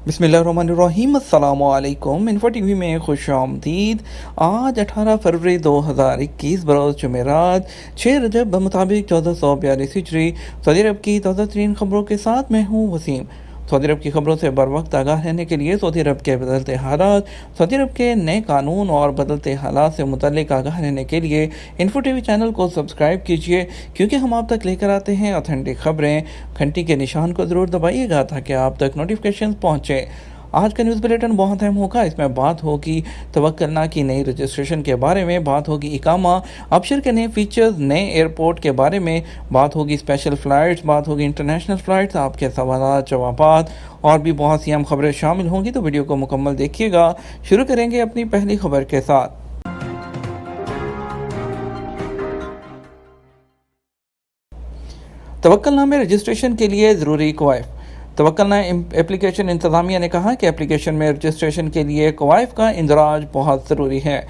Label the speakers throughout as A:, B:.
A: बिस्मिल्लाहिर्रहमानिर्रहीम। अस्सलामु अलैकुम। इन्फो टीवी में खुश आमदीद। आज 18 फरवरी 2021 बरोज़ जुमेरात 6 रजब बमुताबिक 1442 हिजरी। सऊदी अरब की ताज़ा तरीन खबरों के साथ मैं हूँ वसीम। सऊदी अरब की खबरों से बर वक्त आगाह रहने के लिए सऊदी अरब के बदलते हालात, सऊदी अरब के नए कानून और बदलते हालात से मुतल्लिक आगाह रहने के लिए इन्फो टीवी चैनल को सब्सक्राइब कीजिए, क्योंकि हम आप तक लेकर आते हैं ऑथेंटिक खबरें। घंटी के निशान को ज़रूर दबाइएगा ताकि आप तक नोटिफिकेशन पहुँचे। आज का न्यूज़ बुलेटिन बहुत अहम होगा। इसमें बात होगी तवक्कलना की नई रजिस्ट्रेशन के बारे में, बात होगी इकामा, अबशर के नए फीचर्स, नए एयरपोर्ट के बारे में, बात होगी स्पेशल फ़्लाइट्स, बात होगी इंटरनेशनल फ़्लाइट्स, आपके सवाल जवाबात और भी बहुत सी अहम खबरें शामिल होंगी। तो वीडियो को मुकम्मल देखिएगा। शुरू करेंगे अपनी पहली खबर के साथ। तवक्कलना में रजिस्ट्रेशन के लिए ज़रूरी कवायद। तवक्कलना एप्लीकेशन इंतज़ामिया ने कहा कि एप्लीकेशन में रजिस्ट्रेशन के लिए कवायद का इंदराज बहुत ज़रूरी है।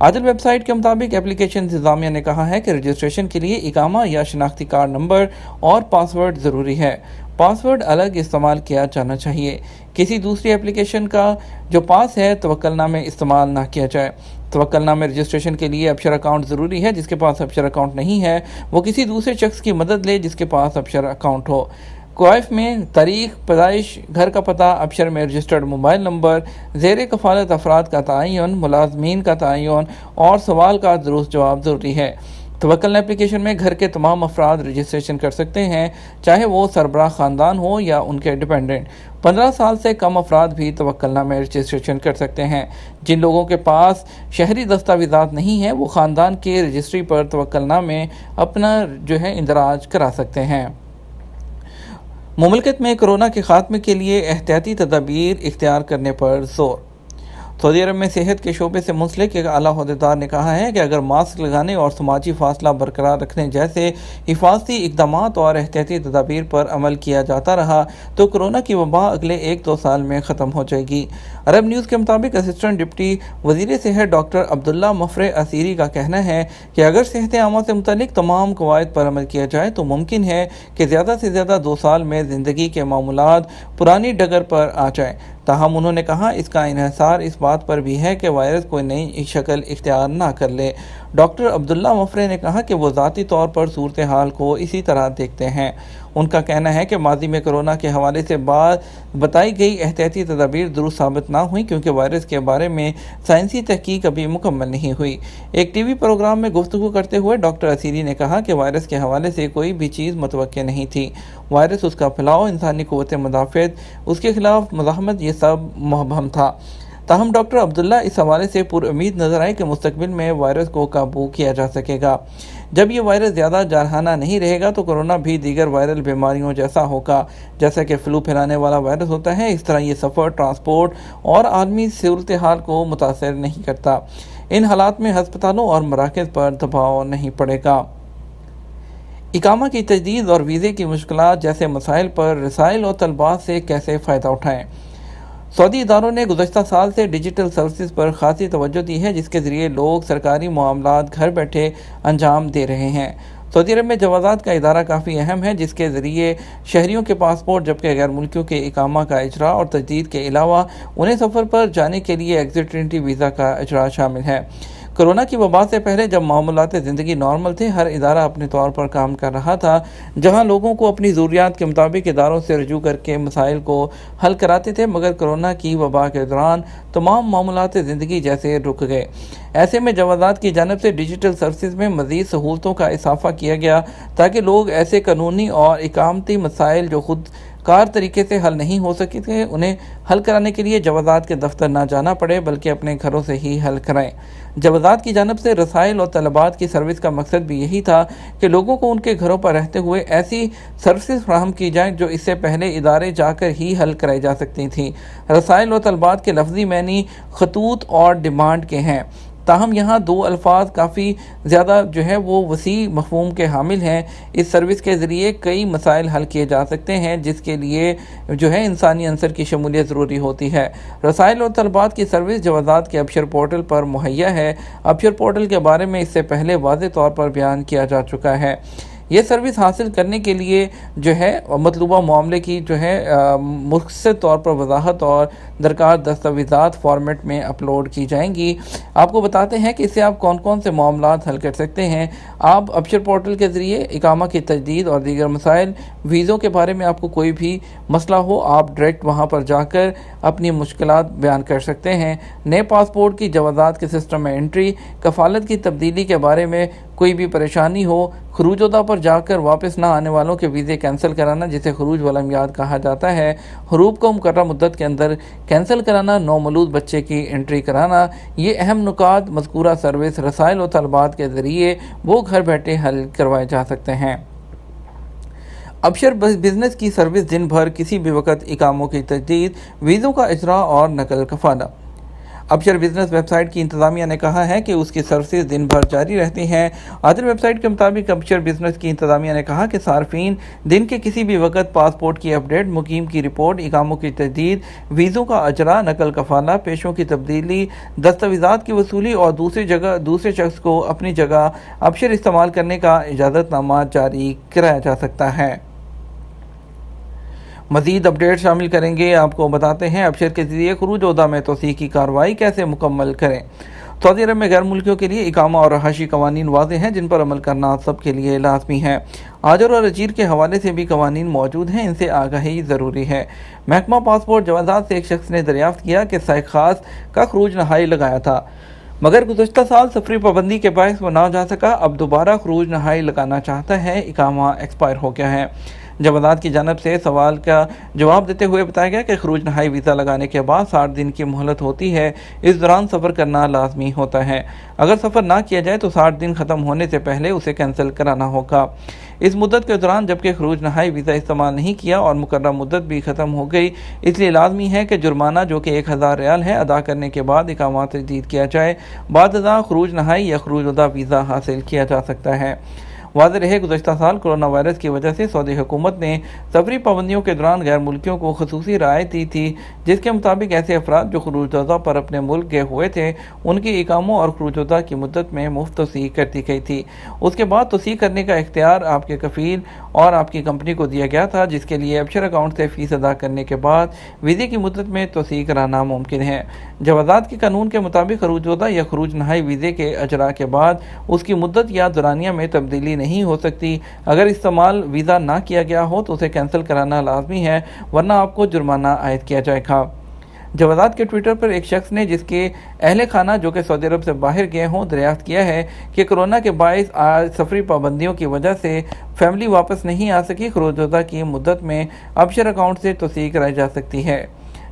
A: आदिल वेबसाइट के मुताबिक एप्लीकेशन इंतज़ामिया ने कहा है कि रजिस्ट्रेशन के लिए इकामा या शनाख्ती कार्ड नंबर और पासवर्ड ज़रूरी है। पासवर्ड अलग इस्तेमाल किया जाना चाहिए। किसी दूसरी एप्लीकेशन का जो पास है तवक्कलना में इस्तेमाल ना किया जाए। तवक्कलना में रजिस्ट्रेशन के लिए अबशर अकाउंट ज़रूरी है। जिसके पास अबशर अकाउंट नहीं है वो किसी दूसरे शख्स की मदद ले जिसके पास अबशर अकाउंट हो। क्वाइफ में तारीख पैदाइश, घर का पता, अबशर में रजिस्टर्ड मोबाइल नंबर, ज़ेर कफ़ालत अफराद का तयन, मुलाज़मीन का तयन और सवाल का दुरुस्त जवाब ज़रूरी है। तवक्कलना एप्लीकेशन में घर के तमाम अफराद रजिस्ट्रेशन कर सकते हैं, चाहे वो सरबराह ख़ानदान हो या उनके डिपेंडेंट। 15 साल से कम अफराद भी तवक्कलना में रजिस्ट्रेशन कर सकते हैं। जिन लोगों के पास शहरी दस्तावेज़ात नहीं हैं वो ख़ानदान के रजिस्ट्री पर तवक्कलना में अपना इंदराज करा सकते हैं। मुमलिकत में कोरोना के खात्मे के लिए एहतियाती तदाबीर इख्तियार करने पर जोर। सऊदी अरब में सेहत के शोबे से मुंसलिक एक आला अहदेदार ने कहा है कि अगर मास्क लगाने और समाजी फासला बरकरार रखने जैसे हिफाजती इक़दामात और एहतियाती तदाबीर पर अमल किया जाता रहा तो कोरोना की वबा अगले 1-2 साल में ख़त्म हो जाएगी। अरब न्यूज़ के मुताबिक असिस्टेंट डिप्टी वज़ीर सेहत डॉक्टर अब्दुल्ला मफरे असीरी का कहना है कि अगर सेहत आमा से मुतल्लिक तमाम कवायद पर अमल किया जाए तो मुमकिन है कि ज़्यादा से ज़्यादा 2 साल में ज़िंदगी के मामूलात पुरानी डगर पर आ जाए। ताहम उन्होंने कहा इसका इन्हिसार इस बात पर भी है कि वायरस कोई नई शक्ल इख्तियार ना कर ले। डॉक्टर अब्दुल्ला मफरे ने कहा कि वो ज़ाती तौर पर सूरत हाल को इसी तरह देखते हैं। उनका कहना है कि माजी में कोरोना के हवाले से बताई गई एहतियाती तदाबीर दुरुस्त साबित ना हुई, क्योंकि वायरस के बारे में साइंसी तहकीक अभी मुकम्मल नहीं हुई। एक टीवी प्रोग्राम में गुफ्तगू करते हुए डॉक्टर असीरी ने कहा कि वायरस के हवाले से कोई भी चीज़ मुतवक्के नहीं थी। वायरस, उसका फैलाव, इंसानी क़ुव्वत मुदाफ़त, उसके खिलाफ मुज़ाहमत, ये सब मुबहम था। ताहम डॉक्टर अब्दुल्ला इस हवाले से पुरुम्मीद नजर आए कि मुस्तकबिल में वायरस को काबू किया जा सकेगा। जब ये वायरस ज़्यादा जारहाना नहीं रहेगा तो कोरोना भी दीगर वायरल बीमारियों जैसा होगा। जैसा कि फ़्लू फैलाने वाला वायरस होता है, इस तरह ये सफ़र, ट्रांसपोर्ट और आलमी सूरत हाल को मुतासर नहीं करता। इन हालात में हस्पतालों और मराकज़ पर दबाव नहीं पड़ेगा। इकामा की तजदीद और वीज़े की मुश्किलात जैसे मसाइल पर रसाइल और तलबात से कैसे फ़ायदा उठाएँ। सऊदी इदारों ने गुज़श्ता साल से डिजिटल सर्विसेज पर खासी तवज्जो दी है, जिसके ज़रिए लोग सरकारी मामलात घर बैठे अंजाम दे रहे हैं। सऊदी अरब में जवाज़ात का इदारा काफ़ी अहम है, जिसके ज़रिए शहरियों के पासपोर्ट, जबकि गैर मुल्कियों के इकामा का इजरा और तजदीद के अलावा उन्हें सफ़र पर जाने के लिए एग्जिट एंट्री वीज़ा का इजरा शामिल है। कोरोना की वबा से पहले जब मामूलात ज़िंदगी नॉर्मल थे, हर इदारा अपने तौर पर काम कर रहा था, जहां लोगों को अपनी ज़रूरियात के मुताबिक इदारों से रजू करके मसाइल को हल कराते थे। मगर कोरोना की वबा के दौरान तमाम मामूलात ज़िंदगी जैसे रुक गए। ऐसे में जवाज़ात की जानिब से डिजिटल सर्विसेज में मज़ीद सहूलतों का इजाफा किया गया ताकि लोग ऐसे कानूनी और इकामती मसाइल जो खुद कार तरीके से हल नहीं हो सके थे उन्हें हल कराने के लिए जवाज़ात के दफ्तर ना जाना पड़े, बल्कि अपने घरों से ही हल कराएं। जवाज़ात की जानिब से रसाइल और तलबात की सर्विस का मकसद भी यही था कि लोगों को उनके घरों पर रहते हुए ऐसी सर्विसेज फराहम की जाएँ जो इससे पहले इदारे जाकर ही हल कराई जा सकती थीं। रसाइल और तलबात के लफ्ज़ी मैनी खतूत और डिमांड के हैं, ताहम यहाँ 2 अल्फाज काफ़ी ज़्यादा वो वसी मफ़हूम के हामिल हैं। इस सर्विस के ज़रिए कई मसाइल हल किए जा सकते हैं, जिसके लिए इंसानी अंसर की शमूलियत ज़रूरी होती है। रसाइल और तलबात की सर्विस जवाज़ात के अबशर पोर्टल पर मुहैया है। अबशर पोर्टल के बारे में इससे पहले वाज़ेह तौर पर बयान किया जा चुका है। یہ سروس حاصل کرنے کے لیے جو ہے مطلوبہ معاملے کی جو ہے مختصر طور پر وضاحت اور درکار دستاویزات فارمیٹ میں اپلوڈ کی جائیں گی۔ آپ کو بتاتے ہیں کہ اس سے آپ کون کون سے معاملات حل کر سکتے ہیں۔ آپ ابشر پورٹل کے ذریعے اقامہ کی تجدید اور دیگر مسائل، ویزوں کے بارے میں آپ کو کوئی بھی مسئلہ ہو، آپ ڈائریکٹ وہاں پر جا کر اپنی مشکلات بیان کر سکتے ہیں۔ نئے پاسپورٹ کی جوازات کے سسٹم میں انٹری، کفالت کی تبدیلی کے بارے میں کوئی بھی پریشانی ہو، خروج عہدہ پر جا کر واپس نہ آنے والوں کے ویزے کینسل کرانا جسے خروج والا میعاد کہا جاتا ہے، حروب کو مقررہ مدت کے اندر کینسل کرانا، نومولود بچے کی انٹری کرانا، یہ اہم نکات مذکورہ سروس رسائل و طلبات کے ذریعے وہ گھر بیٹھے حل کروائے جا سکتے ہیں۔ ابشر بزنس کی سروس دن بھر کسی بھی وقت اقاموں کی تجدید، ویزوں کا اجرا اور نقل کفالہ۔ ابشر بزنس ویب سائٹ کی انتظامیہ نے کہا ہے کہ اس کی سروسز دن بھر جاری رہتی ہیں۔ عادل ویب سائٹ کے مطابق ابشر بزنس کی انتظامیہ نے کہا کہ صارفین دن کے کسی بھی وقت پاسپورٹ کی اپڈیٹ، مقیم کی رپورٹ، اقاموں کی تجدید، ویزوں کا اجرا، نقل کفالہ، پیشوں کی تبدیلی، دستاویزات کی وصولی اور دوسرے شخص کو اپنی جگہ ابشر استعمال کرنے کا اجازت نامہ جاری کرایا جا سکتا ہے۔ مزید اپڈیٹ شامل کریں گے۔ آپ کو بتاتے ہیں ابشر کے ذریعے خروج عہدہ میں توسیع کی کارروائی کیسے مکمل کریں۔ سعودی عرب میں غیر ملکیوں کے لیے اقامہ اور رہائشی قوانین واضح ہیں جن پر عمل کرنا سب کے لیے لازمی ہے۔ آجر اور اجیر کے حوالے سے بھی قوانین موجود ہیں، ان سے آگاہی ضروری ہے۔ محکمہ پاسپورٹ جوازات سے ایک شخص نے دریافت کیا کہ سائق خاص کا خروج نہائی لگایا تھا، مگر گزشتہ سال سفری پابندی کے باعث وہ نہ جا سکا، اب دوبارہ خروج نہائی لگانا چاہتا ہے، اقامہ ایکسپائر ہو گیا ہے۔ جوازات کی جانب سے سوال کا جواب دیتے ہوئے بتایا گیا کہ خروج نہائی ویزا لگانے کے بعد 60 دن کی مہلت ہوتی ہے، اس دوران سفر کرنا لازمی ہوتا ہے۔ اگر سفر نہ کیا جائے تو 60 دن ختم ہونے سے پہلے اسے کینسل کرانا ہوگا۔ اس مدت کے دوران جبکہ خروج نہائی ویزا استعمال نہیں کیا اور مقررہ مدت بھی ختم ہو گئی، اس لیے لازمی ہے کہ جرمانہ جو کہ 1000 ریال ہے ادا کرنے کے بعد اقامہ تجدید کیا جائے، بعد ازاں خروج نہائی یا خروج عہدہ ویزا حاصل کیا جا سکتا ہے۔ واضح رہے گزشتہ سال کرونا وائرس کی وجہ سے سعودی حکومت نے سفری پابندیوں کے دوران غیر ملکیوں کو خصوصی رعایت دی تھی، جس کے مطابق ایسے افراد جو خروج عہدہ پر اپنے ملک گئے ہوئے تھے ان کی اقاموں اور خروج عہدہ کی مدت میں مفت توسیع کر دی گئی تھی۔ اس کے بعد توسیع کرنے کا اختیار آپ کے کفیل اور آپ کی کمپنی کو دیا گیا تھا، جس کے لیے ابشر اکاؤنٹ سے فیس ادا کرنے کے بعد ویزے کی مدت میں توسیع کرانا ممکن ہے۔ جوازات کے قانون کے مطابق خروج عہدہ یا خروج نہائی ویزے کے اجرا کے بعد اس کی مدت یا دورانیہ میں تبدیلی نہیں ہو سکتی۔ اگر استعمال ویزا نہ کیا گیا ہو تو اسے کینسل کرانا لازمی ہے، ورنہ آپ کو جرمانہ عائد کیا جائے گا۔ جوازات کے ٹویٹر پر ایک شخص نے جس کے اہل خانہ جو کہ سعودی عرب سے باہر گئے ہوں دریافت کیا ہے کہ کرونا کے باعث آج سفری پابندیوں کی وجہ سے فیملی واپس نہیں آ سکی، خروج عہدہ کی مدت میں ابشر اکاؤنٹ سے توسیع کرائی جا سکتی ہے۔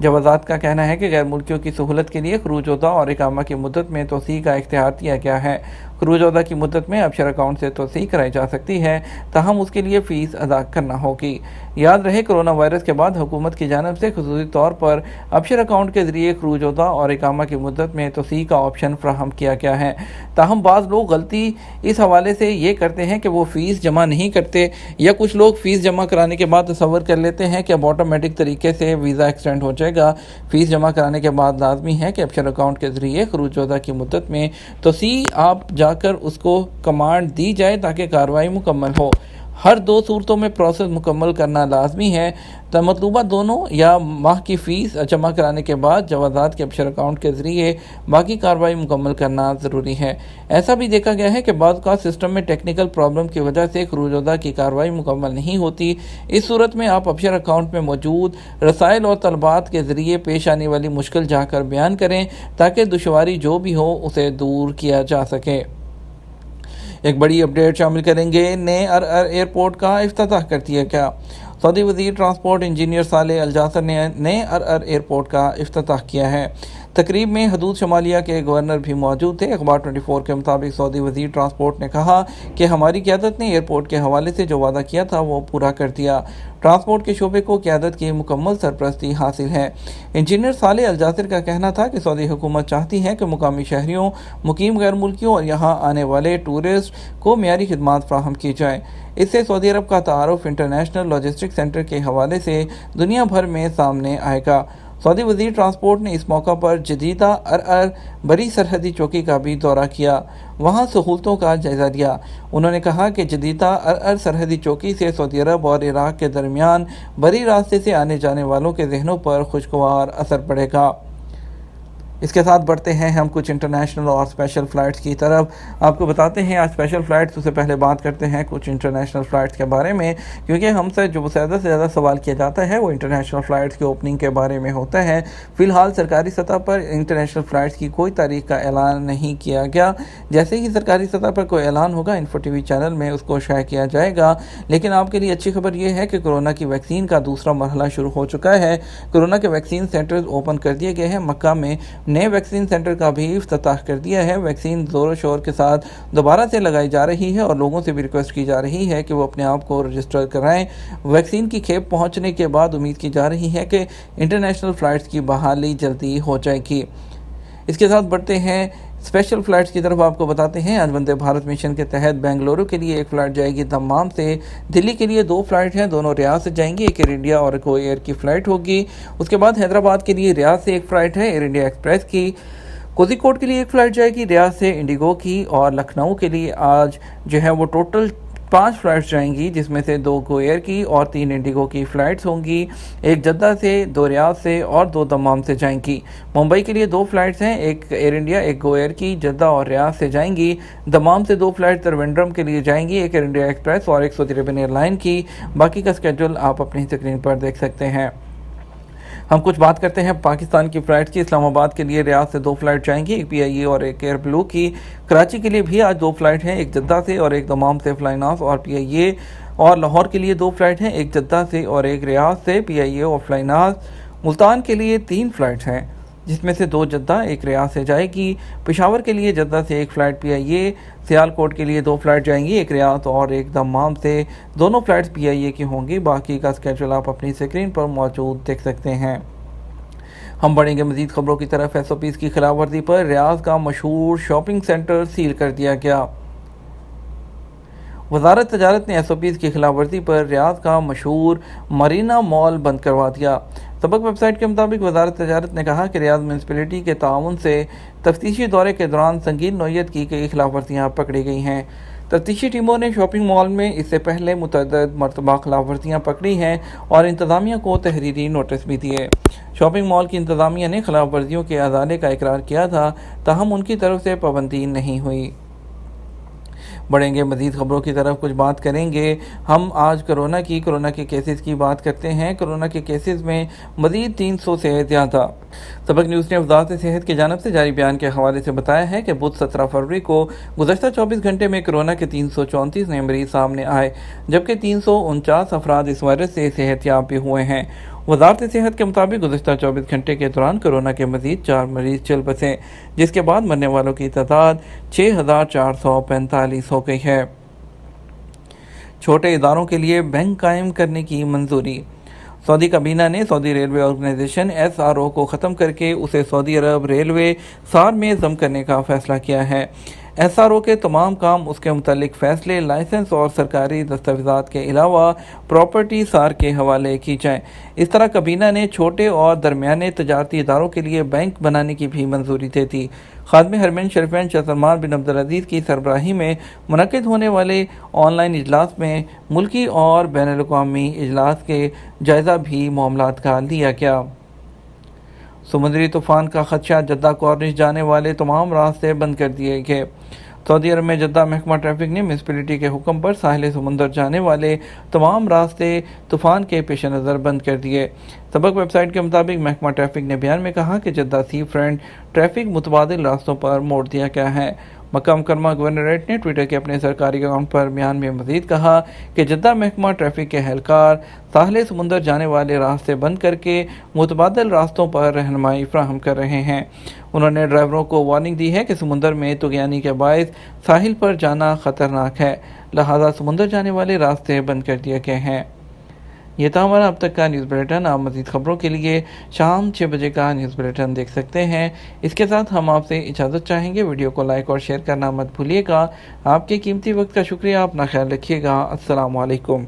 A: جوازات کا کہنا ہے کہ غیر ملکیوں کی سہولت کے لیے خروج عہدہ اور اقامہ کی مدت میں توسیع کا اختیار دیا گیا ہے۔ خروج عہدہ کی مدت میں ابشر اکاؤنٹ سے توسیع کرائی جا سکتی ہے، تاہم اس کے لیے فیس ادا کرنا ہوگی۔ یاد رہے کرونا وائرس کے بعد حکومت کی جانب سے خصوصی طور پر ابشر اکاؤنٹ کے ذریعے خروج عہدہ اور اقامہ کی مدت میں توسیع کا آپشن فراہم کیا گیا ہے، تاہم بعض لوگ غلطی اس حوالے سے یہ کرتے ہیں کہ وہ فیس جمع نہیں کرتے، یا کچھ لوگ فیس جمع کرانے کے بعد تصور کر لیتے ہیں کہ اب آٹومیٹک طریقے سے ویزا ایکسٹینڈ ہو جائے گا۔ فیس جمع کرانے کے بعد لازمی ہے کہ ابشر اکاؤنٹ کے ذریعے خروج عہدہ کی مدت میں توسیع آپ جا کر اس کو کمانڈ دی جائے تاکہ کارروائی مکمل ہو۔ ہر 2 صورتوں میں پروسیس مکمل کرنا لازمی ہے۔ مطلوبہ دونوں یا ماہ کی فیس جمع کرانے کے بعد جوازات کے ابشر اکاؤنٹ کے ذریعے باقی کارروائی مکمل کرنا ضروری ہے۔ ایسا بھی دیکھا گیا ہے کہ بعض کا سسٹم میں ٹیکنیکل پرابلم کی وجہ سے خروج عہدہ کی کارروائی مکمل نہیں ہوتی۔ اس صورت میں آپ ابشر اکاؤنٹ میں موجود رسائل اور طلبات کے ذریعے پیش آنے والی مشکل جا کر بیان کریں تاکہ دشواری جو بھی ہو اسے دور کیا جا سکے۔ ایک بڑی اپڈیٹ شامل کریں گے۔ نئے ایئرپورٹ کا افتتاح کر دیا گیا۔ سعودی وزیر ٹرانسپورٹ انجینئر صالح الجاسر نے نئے ایئرپورٹ کا افتتاح کیا ہے۔ تقریب میں حدود شمالیہ کے گورنر بھی موجود تھے۔ اخبار 24 کے مطابق سعودی وزیر ٹرانسپورٹ نے کہا کہ ہماری قیادت نے ایئرپورٹ کے حوالے سے جو وعدہ کیا تھا وہ پورا کر دیا۔ ٹرانسپورٹ کے شعبے کو قیادت کی مکمل سرپرستی حاصل ہے۔ انجینئر صالح الجاسر کا کہنا تھا کہ سعودی حکومت چاہتی ہے کہ مقامی شہریوں، مقیم غیر ملکیوں اور یہاں آنے والے ٹورسٹ کو معیاری خدمات فراہم کی جائیں۔ اس سے سعودی عرب کا تعارف انٹرنیشنل لاجسٹک سینٹر کے حوالے سے دنیا بھر میں سامنے آئے گا۔ सऊदी वज़ीर ट्रांसपोर्ट ने इस मौका पर जदीदा अर बरी सरहदी चौकी का भी दौरा किया, वहां सहूलतों का जायज़ा लिया। उन्होंने कहा कि जदीदा अर सरहदी चौकी से सऊदी अरब और इराक के दरमियान बरी रास्ते से आने जाने वालों के जहनों पर खुशगवार असर पड़ेगा। इसके साथ बढ़ते हैं हम कुछ इंटरनेशनल और स्पेशल फ़्लाइट्स की तरफ। आपको बताते हैं आज स्पेशल फ़्लाइट्स, उससे पहले बात करते हैं कुछ इंटरनेशनल फ़्लाइट्स के बारे में, क्योंकि हमसे जो ज़्यादा से ज़्यादा सवाल किया जाता है वो इंटरनेशनल फ़्लाइट्स की ओपनिंग के बारे में होता है। फ़िलहाल सरकारी सतह पर इंटरनेशनल फ़्लाइट्स की कोई तारीख का ऐलान नहीं किया गया। जैसे ही सरकारी सतह पर कोई ऐलान होगा इन्फो टीवी चैनल में उसको शाया किया जाएगा। लेकिन आपके लिए अच्छी खबर ये है कि कोरोना की वैक्सीन का दूसरा मरहला शुरू हो चुका है। कोरोना के वैक्सीन सेंटर्स ओपन कर दिए गए हैं। मक्का में नए वैक्सीन सेंटर का भी इफ्तिताह कर दिया है। वैक्सीन ज़ोर शोर के साथ दोबारा से लगाई जा रही है और लोगों से भी रिक्वेस्ट की जा रही है कि वो अपने आप को रजिस्टर कराएं। वैक्सीन की खेप पहुंचने के बाद उम्मीद की जा रही है कि इंटरनेशनल फ़्लाइट्स की बहाली जल्दी हो जाएगी। इसके साथ बढ़ते हैं स्पेशल फ़्लाइट्स की तरफ। आपको बताते हैं आज वंदे भारत मिशन के तहत बेंगलुरु के लिए एक फ़्लाइट जाएगी दम्माम से। दिल्ली के लिए 2 फ़्लाइट हैं, दोनों रियाद से जाएंगी। एक एयर इंडिया और गो एयर की फ़्लाइट होगी। उसके बाद हैदराबाद के लिए रियाद से एक फ़्लाइट है एयर इंडिया एक्सप्रेस की। कोझिकोड के लिए एक फ़्लाइट जाएगी रियाद से इंडिगो की। और लखनऊ के लिए आज जो है वो टोटल 5 फ़्लाइट्स जाएंगी, जिसमें से 2 गो एयर की और 3 इंडिगो की फ़्लाइट्स होंगी। एक जद्दा से, 2 रियाद से और 2 दम्माम से जाएंगी। मुंबई के लिए 2 फ़्लाइट्स हैं, एक एयर इंडिया, एक गो एयर की, जद्दा और रियाद से जाएंगी। दम्माम से 2 फ़्लाइट त्रिवेंद्रम के लिए जाएंगी, एक एयर इंडिया एक्सप्रेस और एक सऊदी अरबियन एयरलाइन की। बाकी का स्केड्यूल आप अपनी स्क्रीन पर देख सकते हैं। हम कुछ बात करते हैं पाकिस्तान की फ़्लाइट की। इस्लामाबाद के लिए रियाद से 2 फ़्लाइट जाएंगी, एक PIA और एक एयर ब्लू की। कराची के लिए भी आज 2 फ़्लाइट हैं, एक जद्दा से और एक दमाम से फ्लाइनास और PIA। और लाहौर के लिए 2 फ़्लाइट हैं, एक जद्दा से और एक रियाद से PIA और फ्लाइनास। मुल्तान के लिए 3 फ़्लाइट हैं, जिसमें से 2 जद्दा, एक रियाद से जाएगी। पेशावर के लिए जद्दा से एक फ़्लाइट PIA। सियालकोट के लिए 2 फ़्लाइट जाएंगी, एक रियाद और एक दम्माम से। दोनों फ़्लाइट्स PIA की होंगी। बाकी का स्केड्यूल आप अपनी स्क्रीन पर मौजूद देख सकते हैं। हम बढ़ेंगे मज़ीद खबरों की तरफ। SOPs की खिलाफ वर्जी पर रियाद का मशहूर शॉपिंग सेंटर सील कर दिया गया। वज़ारत तजारत ने SOPs की खिलाफ वर्जी पर रियाद का मशहूर मरीना मॉल बंद करवा दिया। सबक वेबसाइट के मुताबिक वज़ारत तजारत ने कहा कि रियाद म्यूनसिपलिटी के ताउन से तफ्तीशी दौरे के दौरान संगीन नौइयत की कई खिलाफ वर्जियाँ पकड़ी गई हैं। तफ्तीशी टीमों ने शॉपिंग मॉल में इससे पहले मुतअद्दिद मरतबा खिलाफ वर्जियाँ पकड़ी हैं और इंतज़ामिया को तहरीरी नोटिस भी दिए। शॉपिंग मॉल की इंतज़ामिया ने खिलाफ वर्जियों के अज़ाले का इकरार किया था, ताहम उनकी तरफ से पाबंदी नहीं हुई। बढ़ेंगे मज़ीद खबरों की तरफ, कुछ बात करेंगे हम आज कोरोना के केसेस की बात करते हैं। कोरोना के केसेस में मज़ीद 300 से ज़्यादा। सबक न्यूज़ ने वज़ारत सेहत की जानिब से जारी बयान के हवाले से बताया है कि बुध 17 फरवरी को गुज़श्ता 24 घंटे में कोरोना के 334 नए मरीज़ सामने आए, जबकि 349 अफराद इस वायरस से सेहतयाब भी हुए हैं। वज़ारत सेहत के मुताबिक गुज़श्ता 24 घंटे के दौरान कोरोना के मज़ीद 4 मरीज़ चल बसे, जिसके बाद मरने वालों की तादाद 6445 हो गई है। छोटे इदारों के लिए बैंक कायम करने की मंजूरी। सऊदी काबीना ने सऊदी रेलवे ऑर्गेनाइजेशन SRO को ख़त्म करके उसे सऊदी अरब रेलवे SAR में ज़म करने का फ़ैसला किया है। SRO के तमाम काम, उसके मुतालिक फ़ैसले, लाइसेंस और सरकारी दस्तावेज़ात के अलावा प्रॉपर्टी SAR के हवाले की जाएँ। इस तरह काबीना ने छोटे और दरमियाने तजारती इदारों के लिए बैंक बनाने की भी मंजूरी दे दी। खादिम हरमैन शरीफैन शाह सलमान बिन अब्दुल अज़ीज़ की सरबराही में मुनक़िद होने वाले ऑनलाइन इजलास में मुल्की और बैनुल-अक़वामी इजलास के जायज़ा भी मामलात का लिया गया। समुद्री तूफ़ान का खदशा, जद्दा कॉर्निश जाने वाले तमाम रास्ते बंद कर दिए गए। सऊदी अरब में जद्दा महकमा ट्रैफिक ने म्यूनसिपलिटी के हुक्म पर साहिल समुंदर जाने वाले तमाम रास्ते तूफ़ान के पेश नज़र बंद कर दिए। सबक वेबसाइट के मुताबिक महकमा ट्रैफिक ने बयान में कहा कि जद्दा सी फ्रंट ट्रैफिक मुतबादिल रास्तों पर मोड़ दिया गया है। मक्का मुकरमा गवर्नरेट ने ट्विटर के अपने सरकारी अकाउंट पर बयान में मज़ीद कहा कि जद्दा महकमा ट्रैफिक के एहलकार साहिल समुंदर जाने वाले रास्ते बंद करके मुतबादिल रास्तों पर रहनुमाई फ्राहम कर रहे हैं। उन्होंने ड्राइवरों को वार्निंग दी है कि समुंदर में तुग़यानी के बायस साहिल पर जाना ख़तरनाक है, लिहाजा समुंदर जाने वाले रास्ते बंद कर दिए गए हैं। ये था हमारा अब तक का न्यूज़ बुलेटिन। आप मज़ीद खबरों के लिए शाम 6 बजे का न्यूज़ बुलेटिन देख सकते हैं। इसके साथ हम आपसे इजाज़त चाहेंगे। वीडियो को लाइक और शेयर करना मत भूलिएगा। आपके कीमती वक्त का शुक्रिया। अपना ख्याल रखिएगा। अस्सलामु अलैकुम।